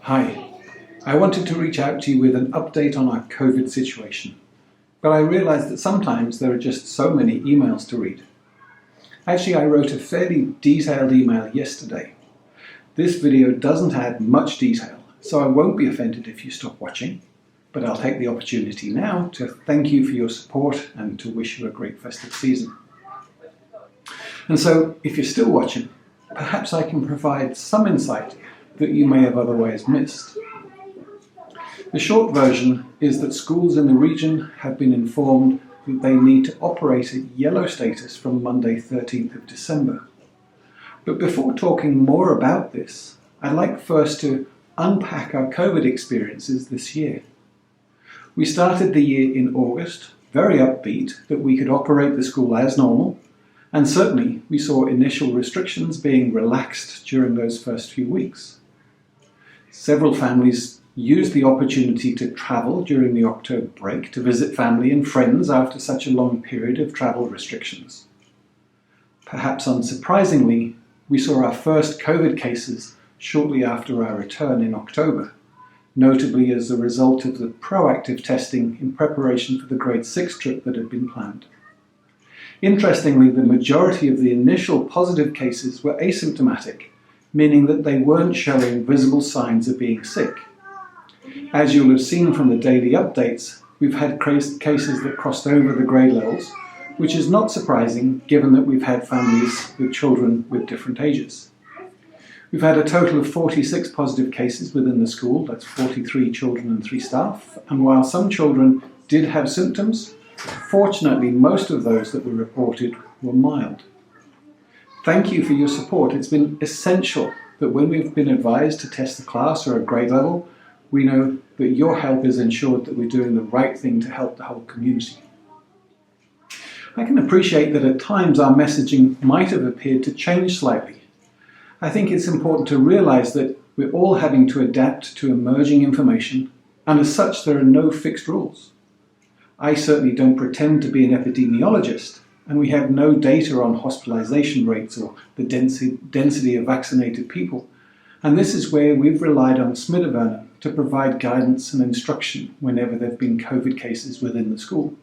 Hi, I wanted to reach out to you with an update on our COVID situation, but I realised that sometimes there are just so many emails to read. Actually, I wrote a fairly detailed email yesterday. This video doesn't add much detail, so I won't be offended if you stop watching, but I'll take the opportunity now to thank you for your support and to wish you a great festive season. And so, if you're still watching, perhaps I can provide some insight that you may have otherwise missed. The short version is that schools in the region have been informed that they need to operate at yellow status from Monday 13th of December. But before talking more about this, I'd like first to unpack our COVID experiences this year. We started the year in August, very upbeat that we could operate the school as normal, and certainly we saw initial restrictions being relaxed during those first few weeks. Several families used the opportunity to travel during the October break to visit family and friends after such a long period of travel restrictions. Perhaps unsurprisingly, we saw our first COVID cases shortly after our return in October, notably as a result of the proactive testing in preparation for the grade 6 trip that had been planned. Interestingly, the majority of the initial positive cases were asymptomatic, meaning that they weren't showing visible signs of being sick. As you'll have seen from the daily updates, we've had cases that crossed over the grade levels, which is not surprising given that we've had families with children with different ages. We've had a total of 46 positive cases within the school, that's 43 children and 3 staff, and while some children did have symptoms, fortunately most of those that were reported were mild. Thank you for your support. It's been essential that when we've been advised to test the class or a grade level, we know that your help is ensured that we're doing the right thing to help the whole community. I can appreciate that at times our messaging might have appeared to change slightly. I think it's important to realise that we're all having to adapt to emerging information, and as such there are no fixed rules. I certainly don't pretend to be an epidemiologist, and we have no data on hospitalisation rates or the density of vaccinated people. And this is where we've relied on Stavanger to provide guidance and instruction whenever there have been COVID cases within the school.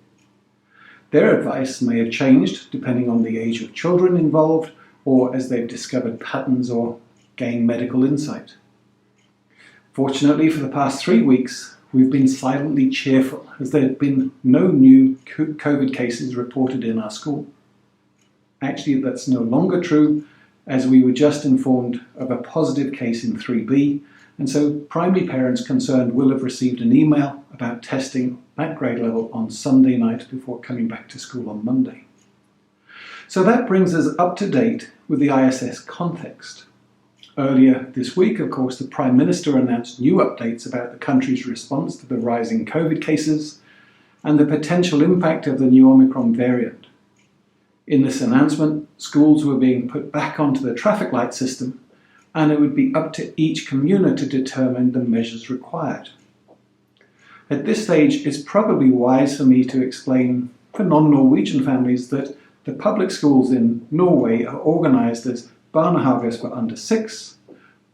Their advice may have changed depending on the age of children involved or as they've discovered patterns or gained medical insight. Fortunately, for the past 3 weeks, we've been silently cheerful as there have been no new COVID cases reported in our school. Actually, that's no longer true, as we were just informed of a positive case in 3B, and so primary parents concerned will have received an email about testing at grade level on Sunday night before coming back to school on Monday. So that brings us up to date with the ISS context. Earlier this week, of course, the Prime Minister announced new updates about the country's response to the rising COVID cases and the potential impact of the new Omicron variant. In this announcement, schools were being put back onto the traffic light system, and it would be up to each commune to determine the measures required. At this stage, it's probably wise for me to explain for non-Norwegian families that the public schools in Norway are organised as barnehager for under 6,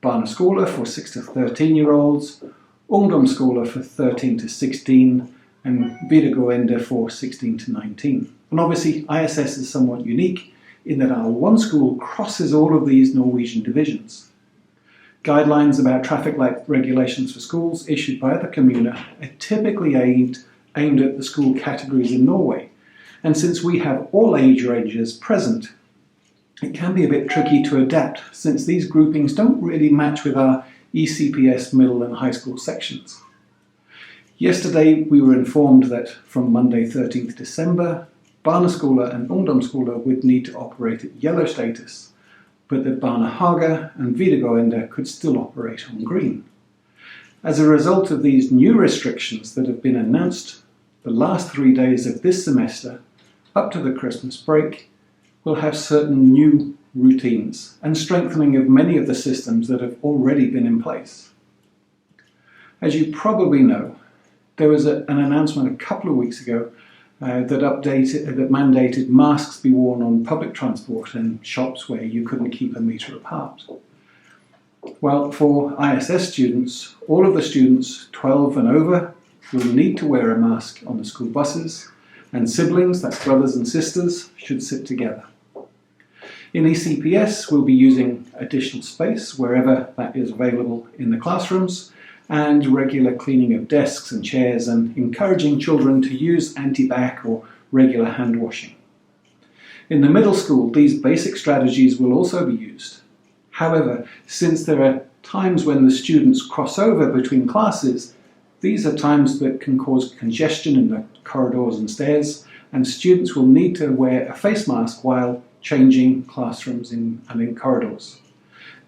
barneskole for 6 to 13-year-olds, ungdomsskole for 13 to 16, and videregående for 16 to 19. And obviously ISS is somewhat unique in that our one school crosses all of these Norwegian divisions. Guidelines about traffic light regulations for schools issued by the commune are typically aimed at the school categories in Norway. And since we have all age ranges present, it can be a bit tricky to adapt since these groupings don't really match with our ECPS middle and high school sections. Yesterday we were informed that from Monday 13th December, barneskole and ungdomsskole would need to operate at yellow status, but that barnehage and videregående could still operate on green. As a result of these new restrictions that have been announced, the last 3 days of this semester, up to the Christmas break, will have certain new routines and strengthening of many of the systems that have already been in place. As you probably know, there was an announcement a couple of weeks ago that mandated masks be worn on public transport and shops where you couldn't keep a metre apart. Well, for ISS students, all of the students 12 and over will need to wear a mask on the school buses, and siblings, that's brothers and sisters, should sit together. In ECPS, we'll be using additional space wherever that is available in the classrooms, and regular cleaning of desks and chairs, and encouraging children to use anti-bac or regular hand washing. In the middle school, these basic strategies will also be used. However, since there are times when the students cross over between classes, these are times that can cause congestion in the corridors and stairs, and students will need to wear a face mask while changing classrooms and in corridors.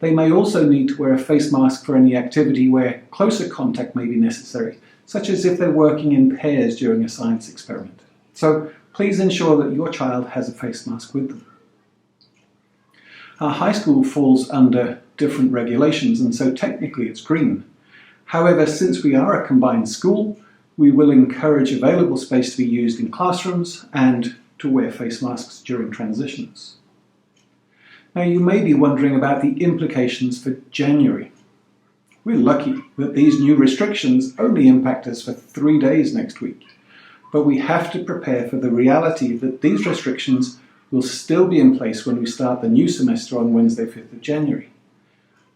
They may also need to wear a face mask for any activity where closer contact may be necessary, such as if they're working in pairs during a science experiment. So please ensure that your child has a face mask with them. Our high school falls under different regulations, and so technically it's green. However, since we are a combined school, we will encourage available space to be used in classrooms and to wear face masks during transitions. Now, you may be wondering about the implications for January. We're lucky that these new restrictions only impact us for 3 days next week, but we have to prepare for the reality that these restrictions will still be in place when we start the new semester on Wednesday, 5th of January.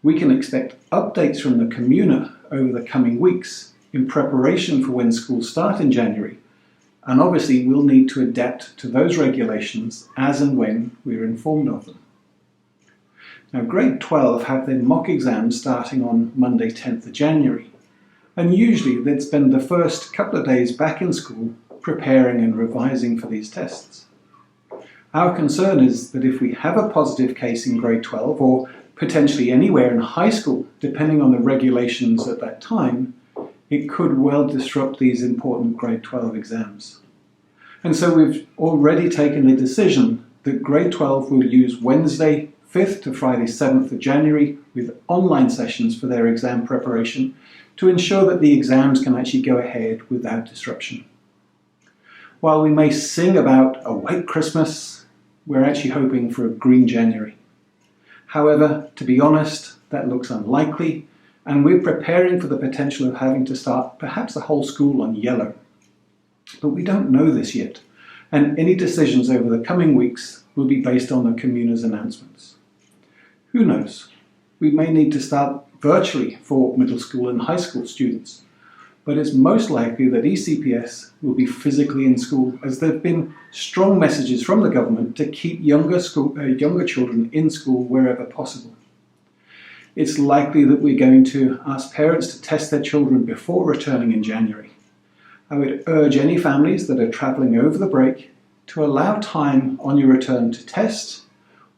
We can expect updates from the Communer over the coming weeks in preparation for when schools start in January, and obviously we'll need to adapt to those regulations as and when we're informed of them. Now, grade 12 have their mock exams starting on Monday, 10th of January, and usually they'd spend the first couple of days back in school preparing and revising for these tests. Our concern is that if we have a positive case in grade 12, or potentially anywhere in high school, depending on the regulations at that time, it could well disrupt these important grade 12 exams. And so we've already taken the decision that grade 12 will use Wednesday 5th to Friday 7th of January with online sessions for their exam preparation to ensure that the exams can actually go ahead without disruption. While we may sing about a white Christmas, we're actually hoping for a green January. However, to be honest, that looks unlikely, and we're preparing for the potential of having to start perhaps the whole school on yellow. But we don't know this yet, and any decisions over the coming weeks will be based on the Communer's announcements. Who knows? We may need to start virtually for middle school and high school students, but it's most likely that ECPS will be physically in school, as there have been strong messages from the government to keep younger children in school wherever possible. It's likely that we're going to ask parents to test their children before returning in January. I would urge any families that are travelling over the break to allow time on your return to test,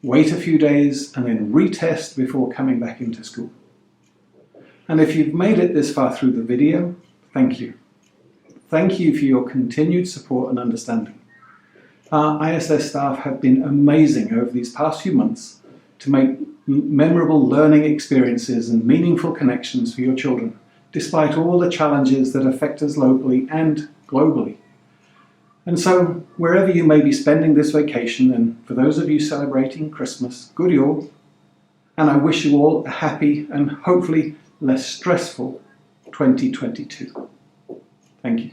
wait a few days, and then retest before coming back into school. And if you've made it this far through the video, thank you. Thank you for your continued support and understanding. Our ISS staff have been amazing over these past few months to make memorable learning experiences and meaningful connections for your children, despite all the challenges that affect us locally and globally. And so, wherever you may be spending this vacation, and for those of you celebrating Christmas, good Yule, and I wish you all a happy and hopefully less stressful 2022. Thank you.